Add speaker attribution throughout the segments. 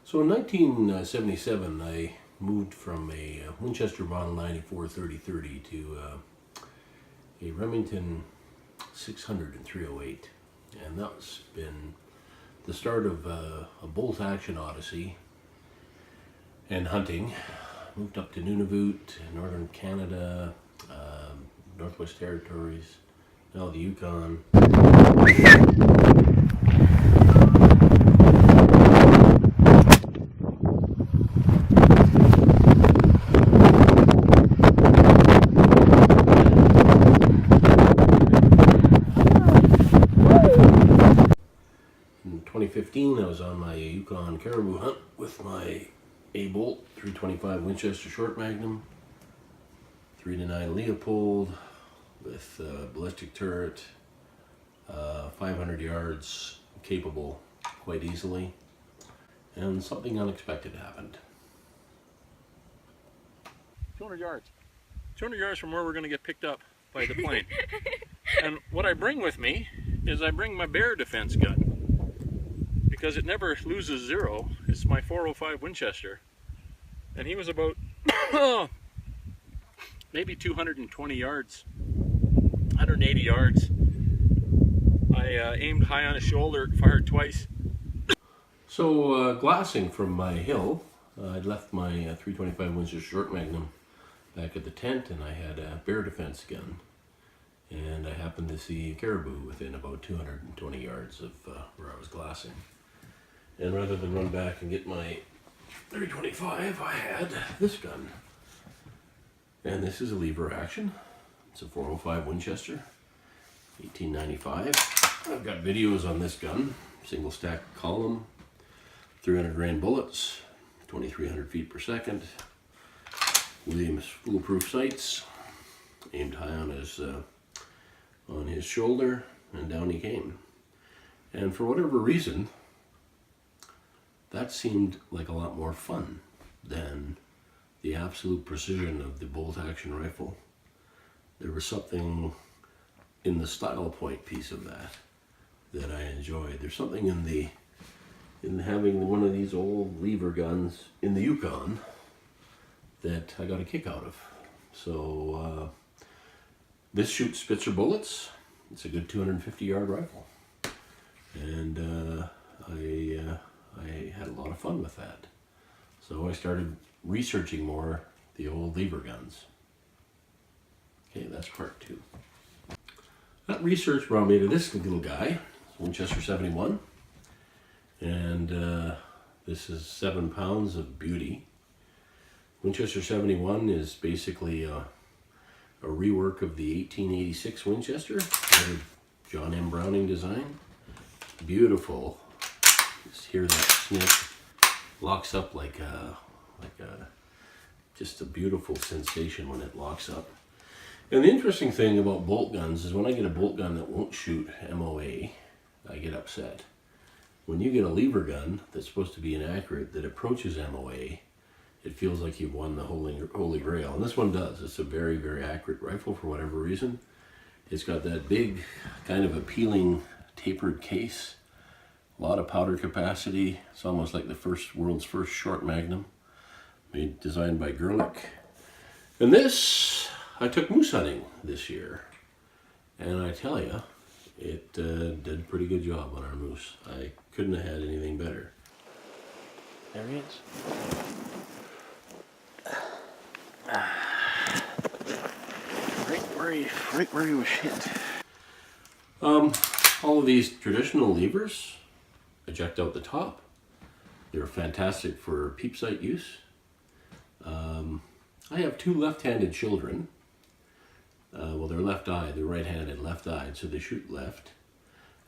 Speaker 1: So in 1977, I moved from a Winchester Model 94 3030 to a Remington 600 and 308, and that's been the start of a bolt-action Odyssey and hunting. Moved up to Nunavut, northern Canada, Northwest Territories, now the Yukon. 2015, I was on my Yukon caribou hunt with my A-Bolt 325 Winchester short magnum, 3-9 Leopold with ballistic turret, 500 yards, capable quite easily, and something unexpected happened.
Speaker 2: 200 yards. 200 yards from where we're going to get picked up by the plane. And what I bring with me is I bring my bear defense gun, because it never loses zero. It's my 405 Winchester, and he was about maybe 220 yards, 180 yards. I aimed high on his shoulder, fired twice.
Speaker 1: So glassing from my hill, I'd left my 325 Winchester short magnum back at the tent, and I had a bear defense gun, and I happened to see caribou within about 220 yards of where I was glassing. And rather than run back and get my 325, I had this gun. And this is a lever action. It's a 405 Winchester, 1895. I've got videos on this gun. Single stack column, 300 grain bullets, 2300 feet per second. Williams foolproof sights. Aimed high on his shoulder, and down he came. And for whatever reason, that seemed like a lot more fun than the absolute precision of the bolt-action rifle. There was something in the style point piece of that I enjoyed. There's something in having one of these old lever guns in the Yukon that I got a kick out of. So this shoots Spitzer bullets. It's a good 250-yard rifle, and I had a lot of fun with that. So I started researching more the old lever guns. Okay, that's part 2. That research brought me to this little guy, Winchester 71. And this is 7 pounds of beauty. Winchester 71 is basically a rework of the 1886 Winchester, John M. Browning design. Beautiful. Just hear that snip. Locks up like just a beautiful sensation when it locks up. And the interesting thing about bolt guns is when I get a bolt gun that won't shoot MOA, I get upset. When you get a lever gun that's supposed to be inaccurate that approaches MOA, it feels like you've won the holy grail. And this one does. It's a very, very accurate rifle for whatever reason. It's got that big, kind of appealing tapered case. A lot of powder capacity. It's almost like the world's first short magnum, designed by Gerlich. And this, I took moose hunting this year, and I tell you, it did a pretty good job on our moose. I couldn't have had anything better.
Speaker 2: There he is. Right where he was hit.
Speaker 1: All of these traditional levers eject out the top. They're fantastic for peep sight use. I have 2 left-handed children. Well, they're left-eyed, they're right-handed, left-eyed, so they shoot left.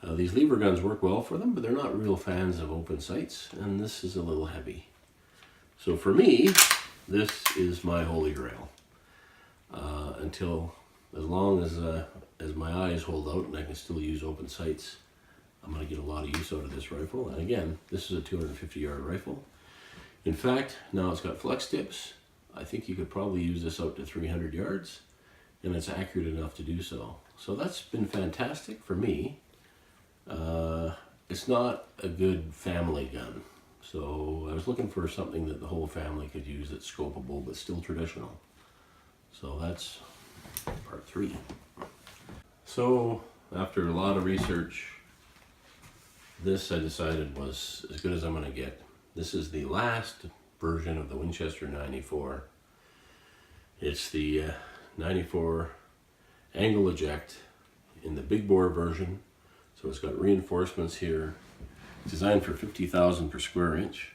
Speaker 1: These lever guns work well for them, but they're not real fans of open sights, and this is a little heavy. So for me, this is my holy grail. Until, as long as my eyes hold out and I can still use open sights, I'm going to get a lot of use out of this rifle. And again, this is a 250-yard rifle. In fact, now it's got flex tips. I think you could probably use this out to 300 yards, and it's accurate enough to do so. So that's been fantastic for me. It's not a good family gun. So I was looking for something that the whole family could use that's scopeable but still traditional. So that's part 3. So after a lot of research, this I decided was as good as I'm going to get. This is the last version of the Winchester 94. It's the 94 angle eject in the big bore version. So it's got reinforcements here, designed for 50,000 per square inch.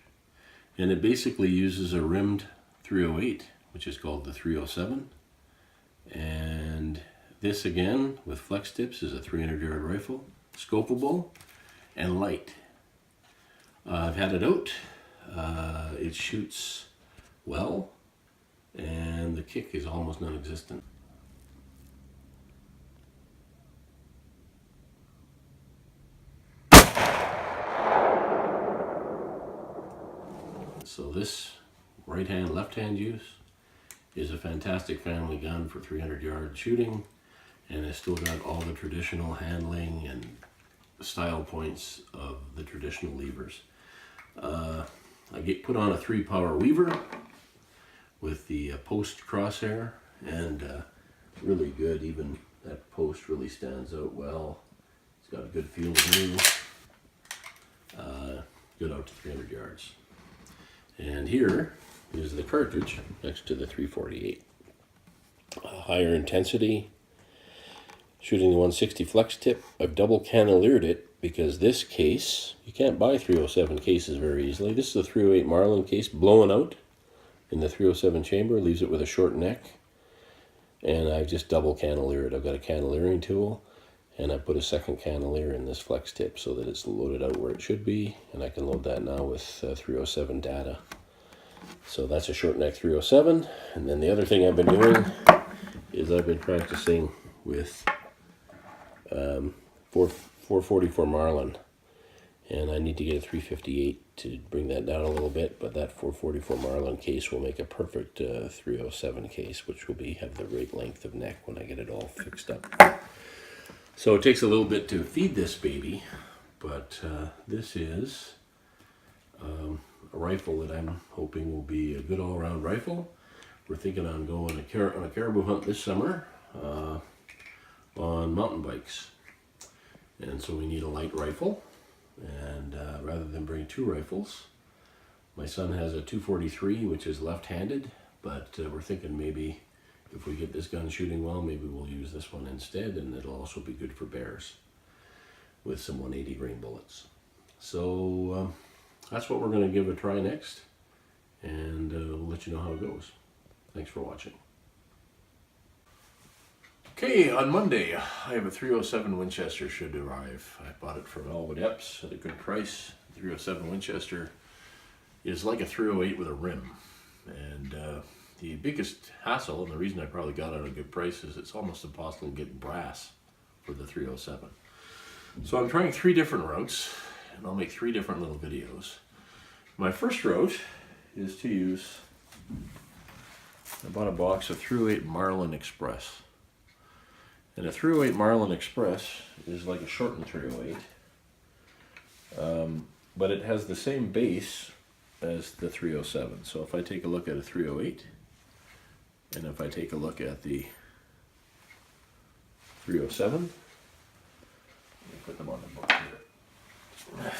Speaker 1: And it basically uses a rimmed 308, which is called the 307. And this again, with flex tips, is a 300-yard rifle, scopeable and light. I've had it out. It shoots well, and the kick is almost non-existent. So this right hand, left hand use is a fantastic family gun for 300-yard shooting, and it's still got all the traditional handling and style points of the traditional levers. I get put on a 3-power weaver with the post crosshair, and really good. Even that post really stands out well. It's got a good field of view. Good out to 300 yards. And here is the cartridge next to the 348. Higher intensity, shooting the 160 flex tip. I've double cantilevered it because this case, you can't buy 307 cases very easily. This is a 308 Marlin case blown out in the 307 chamber, leaves it with a short neck. And I've just double cantilevered it. I've got a cantilevering tool, and I put a second cantilever in this flex tip so that it's loaded out where it should be, and I can load that now with 307 data. So that's a short neck 307. And then the other thing I've been doing is I've been practicing with 444 Marlin, and I need to get a 358 to bring that down a little bit, but that 444 Marlin case will make a perfect 307 case, which will have the right length of neck when I get it all fixed up. So it takes a little bit to feed this baby, but this is a rifle that I'm hoping will be a good all-around rifle. We're thinking on going on a caribou hunt this summer on mountain bikes. And so we need a light rifle, and rather than bring 2 rifles, my son has a 243, which is left-handed, but we're thinking maybe if we get this gun shooting well, maybe we'll use this one instead, and it'll also be good for bears with some 180 grain bullets. So that's what we're going to give a try next, and we'll let you know how it goes. Thanks for watching. Okay, on Monday, I have a 307 Winchester should arrive. I bought it from Elwood Epps at a good price. 307 Winchester is like a 308 with a rim. And the biggest hassle, and the reason I probably got it at a good price, is it's almost impossible to get brass for the 307. So I'm trying 3 different routes, and I'll make 3 different little videos. My first route is to use, I bought a box of 308 Marlin Express. And a 308 Marlin Express is like a shortened 308, but it has the same base as the 307. So if I take a look at a 308, and if I take a look at the 307, let me put them on the book here.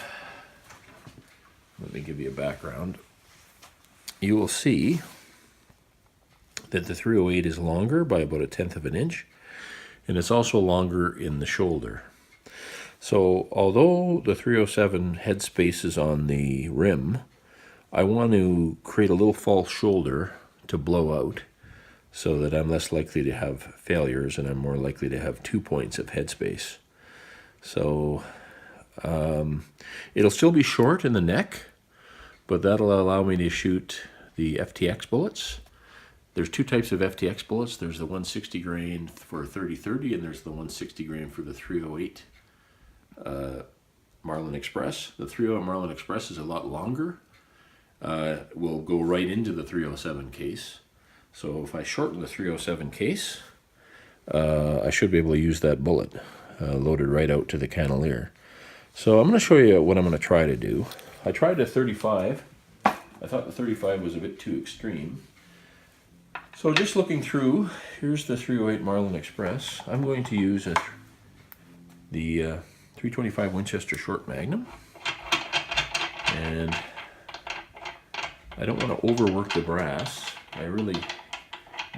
Speaker 1: Let me give you a background. You will see that the 308 is longer by about 1/10 of an inch. And it's also longer in the shoulder. So although the 307 headspace is on the rim, I want to create a little false shoulder to blow out so that I'm less likely to have failures and I'm more likely to have 2 points of headspace. So it'll still be short in the neck, but that'll allow me to shoot the FTX bullets. There's 2 types of FTX bullets. There's the 160 grain for 30-30, and there's the 160 grain for the 308 Marlin Express. The 308 Marlin Express is a lot longer. Will go right into the 307 case. So if I shorten the 307 case, I should be able to use that bullet loaded right out to the cantilever. So I'm going to show you what I'm going to try to do. I tried a 35. I thought the 35 was a bit too extreme. So just looking through, here's the 308 Marlin Express. I'm going to use the 325 Winchester Short Magnum. And I don't want to overwork the brass. I really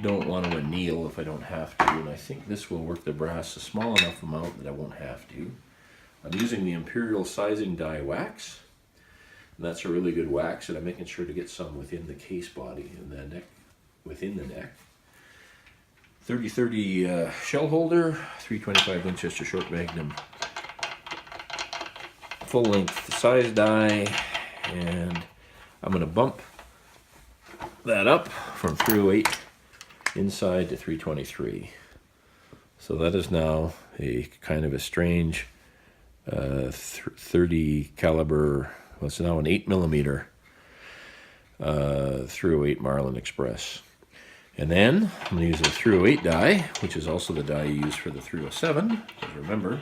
Speaker 1: don't want to anneal if I don't have to. And I think this will work the brass a small enough amount that I won't have to. I'm using the Imperial Sizing Die Wax. And that's a really good wax, and I'm making sure to get some within the case body and the neck, within the neck. 30-30 shell holder, 325 Winchester Short Magnum full length size die, and I'm going to bump that up from 308 inside to 323. So that is now a kind of a strange 30 caliber. Well, it's now an 8mm 308 Marlin Express. And then I'm going to use the 308 die, which is also the die you use for the 307. Because remember,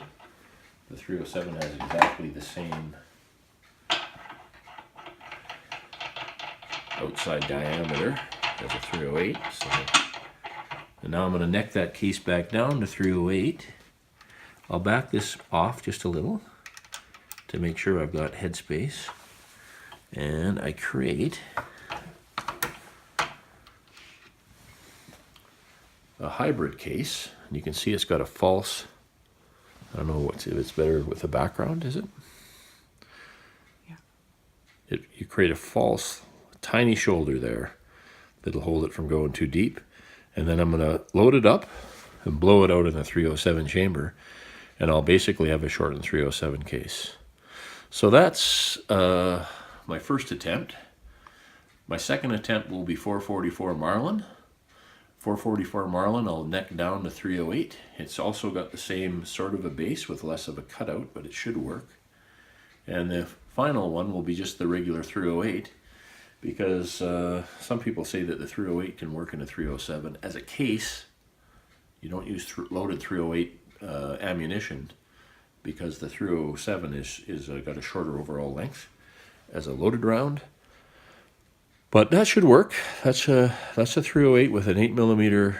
Speaker 1: the 307 has exactly the same outside diameter as a 308. So, and now I'm going to neck that case back down to 308. I'll back this off just a little to make sure I've got headspace. And I create a hybrid case. And you can see it's got a false, I don't know if it's better with a background, is it? Yeah. You create a false tiny shoulder there that'll hold it from going too deep. And then I'm going to load it up and blow it out in a 307 chamber. And I'll basically have a shortened 307 case. So that's my first attempt. My second attempt will be 444 Marlin. 444 Marlin I'll neck down to 308. It's also got the same sort of a base with less of a cutout, but it should work. And the final one will be just the regular 308, because some people say that the 308 can work in a 307. As a case, you don't use loaded 308 ammunition, because the 307 is got a shorter overall length as a loaded round. But that should work. That's a 308 with an 8mm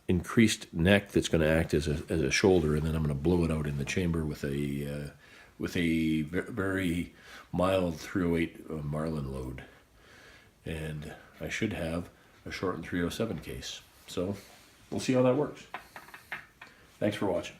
Speaker 1: increased neck that's going to act as a shoulder, and then I'm going to blow it out in the chamber with a very mild 308 Marlin load, and I should have a shortened 307 case. So we'll see how that works. Thanks for watching.